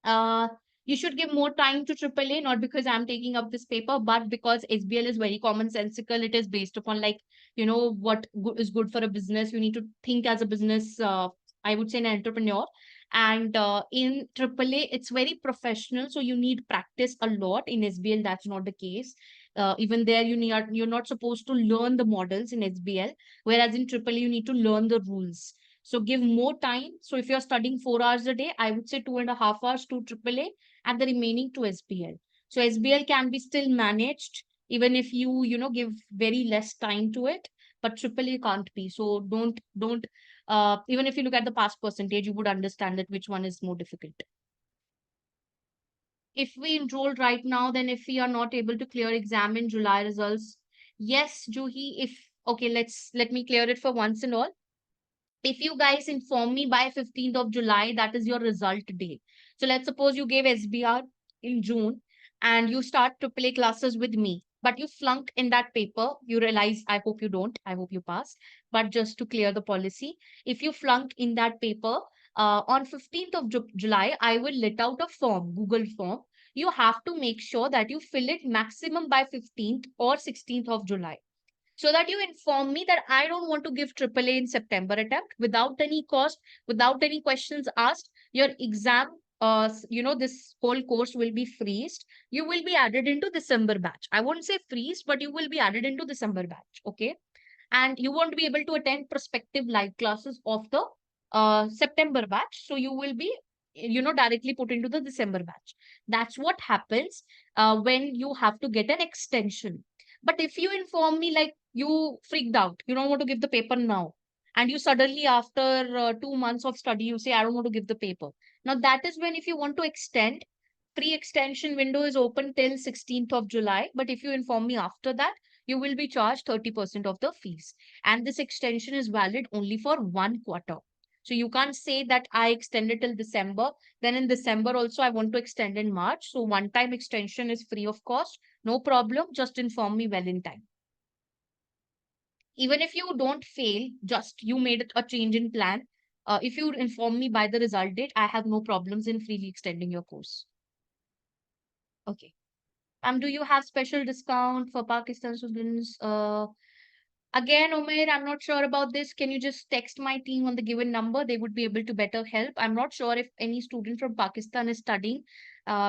Uh, you should give more time to AAA, not because I'm taking up this paper, but because SBL is very commonsensical. It is based upon, like, what is good for a business. You need to think as a business, I would say an entrepreneur. And in AAA, it's very professional. So you need practice a lot. In SBL, that's not the case. Even there, you're not supposed to learn the models in SBL, whereas in AAA, you need to learn the rules. So give more time. So if you're studying 4 hours a day, I would say 2.5 hours to AAA and the remaining to SBL. So SBL can be still managed even if you give very less time to it, but AAA can't be. So don't even if you look at the pass percentage, you would understand that which one is more difficult. If we enrolled right now, then if we are not able to clear exam in July results, yes, Juhi, okay, let me clear it for once and all. If you guys inform me by 15th of July, that is your result day. So let's suppose you gave SBR in June and you start AAA classes with me, but you flunk in that paper. You realize, I hope you don't, I hope you pass. But just to clear the policy, if you flunk in that paper, on 15th of July, I will let out a form, Google form. You have to make sure that you fill it maximum by 15th or 16th of July, so that you inform me that I don't want to give AAA in September attempt without any cost, without any questions asked. Your exam, this whole course will be freezed. You will be added into December batch. I won't say freeze, but you will be added into December batch. Okay. And you won't be able to attend prospective live classes of the September batch. So you will be, directly put into the December batch. That's what happens when you have to get an extension. But if you inform me, like, you freaked out, you don't want to give the paper now, and you suddenly after 2 months of study, you say, I don't want to give the paper. Now that is when, if you want to extend, pre-extension window is open till 16th of July. But if you inform me after that, you will be charged 30% of the fees. And this extension is valid only for 1 quarter. So you can't say that I extended till December. Then in December also, I want to extend in March. So one-time extension is free of cost. No problem. Just inform me well in time. Even if you don't fail, just you made a change in plan. If you inform me by the result date, I have no problems in freely extending your course. Okay. Do you have special discount for Pakistan students? Again, Umair, I'm not sure about this. Can you just text my team on the given number? They would be able to better help. I'm not sure if any student from Pakistan is studying,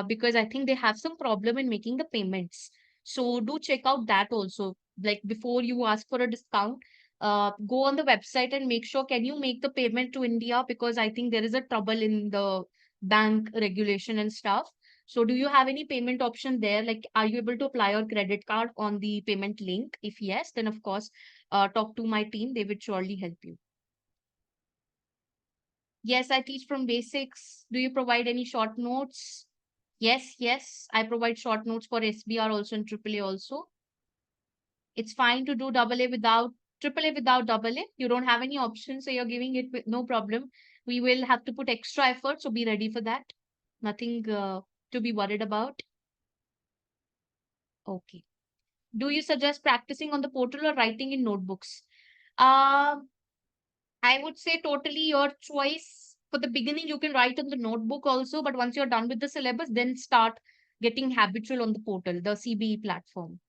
because I think they have some problem in making the payments. So do check out that also. Like, before you ask for a discount, go on the website and make sure, can you make the payment to India? Because I think there is a trouble in the bank regulation and stuff. So do you have any payment option there? Like, are you able to apply your credit card on the payment link? If yes, then of course, talk to my team. They would surely help you. Yes, I teach from basics. Do you provide any short notes? Yes, yes. I provide short notes for SBR also and AAA also. It's fine to do AA without AAA without AA. You don't have any options, so you're giving it with no problem. We will have to put extra effort, so be ready for that. Nothing to be worried about. Okay. Do you suggest practicing on the portal or writing in notebooks? Uh, I would say totally your choice. For the beginning, you can write on the notebook also, but once you're done with the syllabus, then start getting habitual on the portal, the CBE platform.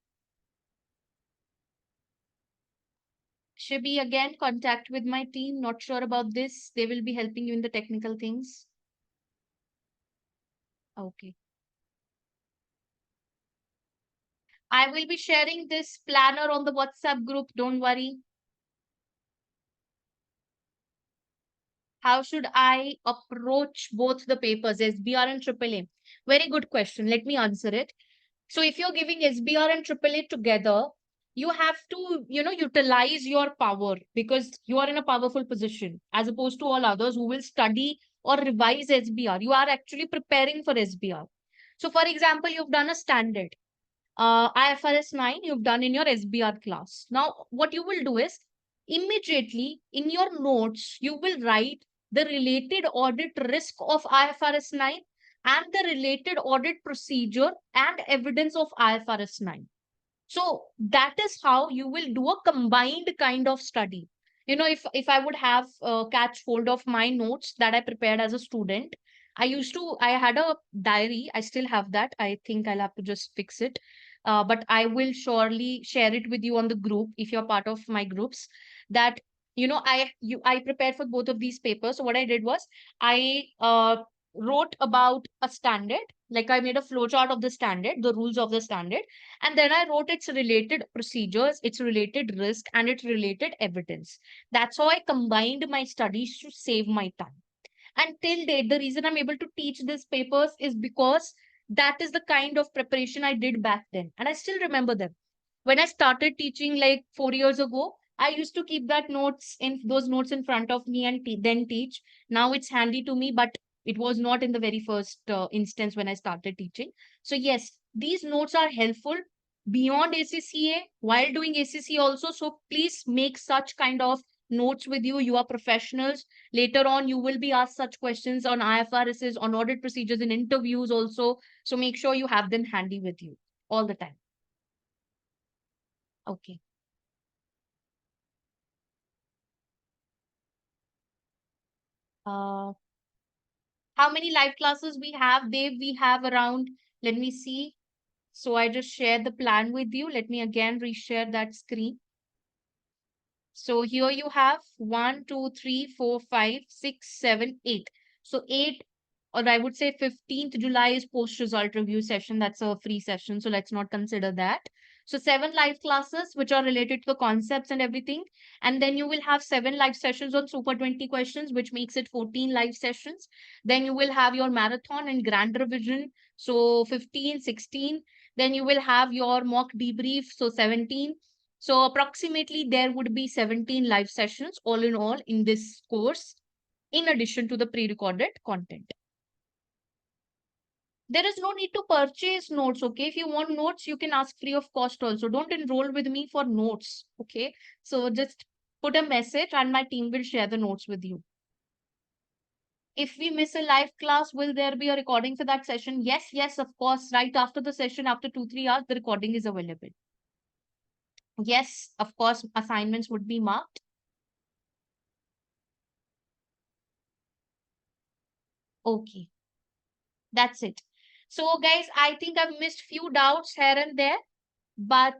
Should be again contact with my team. Not sure about this. They will be helping you in the technical things. Okay. I will be sharing this planner on the WhatsApp group. Don't worry. How should I approach both the papers, SBR and AAA? Very good question. Let me answer it. So if you're giving SBR and AAA together, you have to, utilize your power because you are in a powerful position as opposed to all others who will study or revise SBR. You are actually preparing for SBR. So for example, you've done a standard IFRS 9 you've done in your SBR class. Now, what you will do is immediately in your notes, you will write the related audit risk of IFRS 9 and the related audit procedure and evidence of IFRS 9. So that is how you will do a combined kind of study. If I would have catch hold of my notes that I prepared as a student, I had a diary. I still have that. I think I'll have to just fix it. But I will surely share it with you on the group if you're part of my groups. That I prepared for both of these papers. So what I did was I wrote about a standard. Like I made a flowchart of the standard, the rules of the standard, and then I wrote its related procedures, its related risk, and its related evidence. That's how I combined my studies to save my time. And till date, the reason I'm able to teach these papers is because that is the kind of preparation I did back then. And I still remember them. When I started teaching like 4 years ago, I used to keep those notes in front of me and then teach. Now it's handy to me, but it was not in the very first instance when I started teaching. So yes, these notes are helpful beyond ACCA while doing ACCA also. So please make such kind of notes with you. You are professionals. Later on, you will be asked such questions on IFRSs, on audit procedures in interviews also. So make sure you have them handy with you all the time. Okay. Uh, how many live classes we have? Dave, we have around, let me see. So I just shared the plan with you. Let me again reshare that screen. So here you have 1, 2, 3, 4, 5, 6, 7, 8. So 8, or I would say 15th July is post-result review session. That's a free session. So let's not consider that. So 7 live classes, which are related to the concepts and everything. And then you will have 7 live sessions on Super 20 questions, which makes it 14 live sessions. Then you will have your marathon and grand revision. So 15, 16. Then you will have your mock debrief. So 17. So approximately there would be 17 live sessions all in all in this course, in addition to the pre-recorded content. There is no need to purchase notes, okay? If you want notes, you can ask free of cost also. Don't enroll with me for notes, okay? So just put a message and my team will share the notes with you. If we miss a live class, will there be a recording for that session? Yes, yes, of course. Right after the session, after 2-3 hours, the recording is available. Yes, of course, assignments would be marked. Okay. That's it. So guys, I think I've missed few doubts here and there, but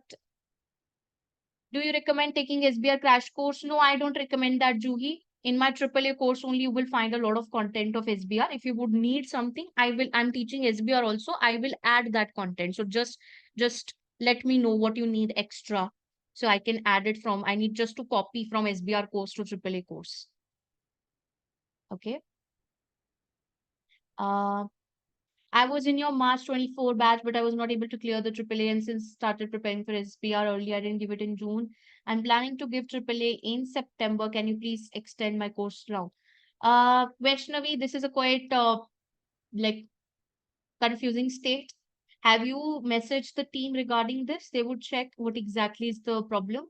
do you recommend taking SBR crash course? No, I don't recommend that, Juhi. In my AAA course only, you will find a lot of content of SBR. If you would need something, I'm teaching SBR also. I will add that content. So just let me know what you need extra. So I can add it I need just to copy from SBR course to AAA course. Okay. Uh, I was in your March 24 batch, but I was not able to clear the AAA and since started preparing for SPR early, I didn't give it in June. I'm planning to give AAA in September. Can you please extend my course now? Vaishnavi, this is a quite like confusing state. Have you messaged the team regarding this? They would check what exactly is the problem,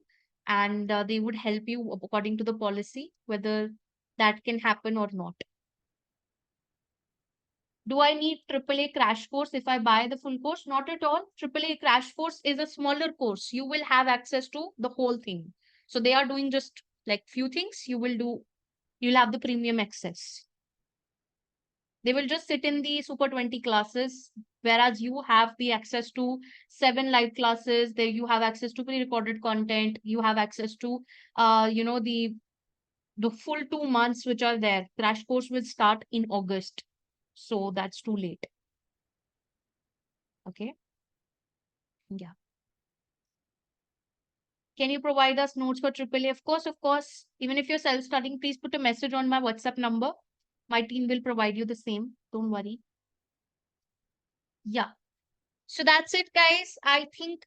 and they would help you according to the policy, whether that can happen or not. Do I need AAA crash course if I buy the full course? Not at all. AAA crash course is a smaller course. You will have access to the whole thing. So they are doing just like few things. You'll have the premium access. They will just sit in the Super 20 classes, whereas you have the access to 7 live classes. There you have access to pre-recorded content. You have access to, the full 2 months which are there. Crash course will start in August. So that's too late. Okay. Yeah. Can you provide us notes for AAA? Of course, of course. Even if you're self-studying, please put a message on my WhatsApp number. My team will provide you the same. Don't worry. Yeah. So that's it, guys. I think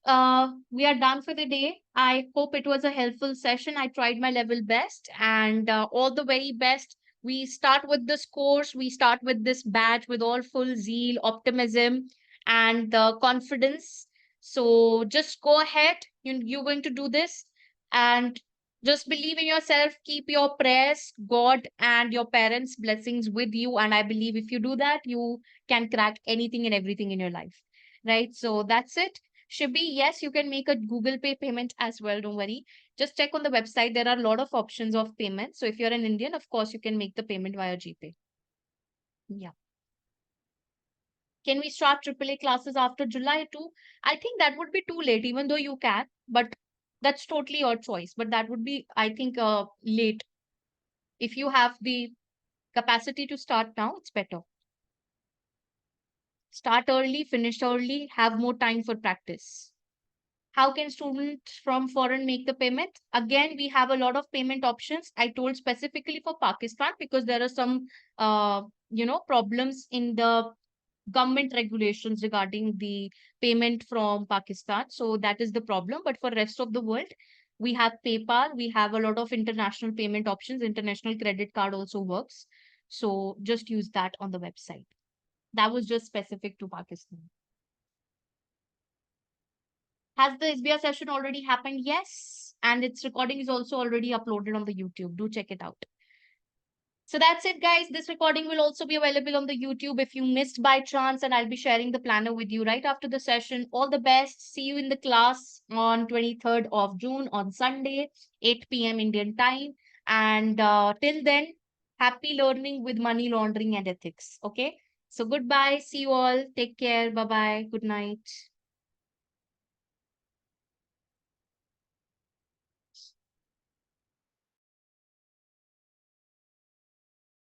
we are done for the day. I hope it was a helpful session. I tried my level best and all the very best. We start with this course. We start with this batch with all full zeal, optimism, and confidence. So just go ahead. You're going to do this and just believe in yourself. Keep your prayers, God, and your parents' blessings with you. And I believe if you do that, you can crack anything and everything in your life. Right? So that's it. Shibby, yes, you can make a Google Pay payment as well. Don't worry. Just check on the website. There are a lot of options of payment. So if you're an Indian, of course, you can make the payment via GPay. Yeah. Can we start AAA classes after July too? I think that would be too late, even though you can, but that's totally your choice. But that would be, I think, late. If you have the capacity to start now, it's better. Start early, finish early, have more time for practice. How can students from foreign make the payment? Again, we have a lot of payment options. I told specifically for Pakistan because there are some, problems in the government regulations regarding the payment from Pakistan. So that is the problem. But for rest of the world, we have PayPal. We have a lot of international payment options. International credit card also works. So just use that on the website. That was just specific to Pakistan. Has the SBR session already happened? Yes. And its recording is also already uploaded on the YouTube. Do check it out. So that's it, guys. This recording will also be available on the YouTube if you missed by chance, and I'll be sharing the planner with you right after the session. All the best. See you in the class on 23rd of June on Sunday, 8 p.m. Indian time. And till then, happy learning with money laundering and ethics. Okay. So goodbye. See you all. Take care. Bye-bye. Good night.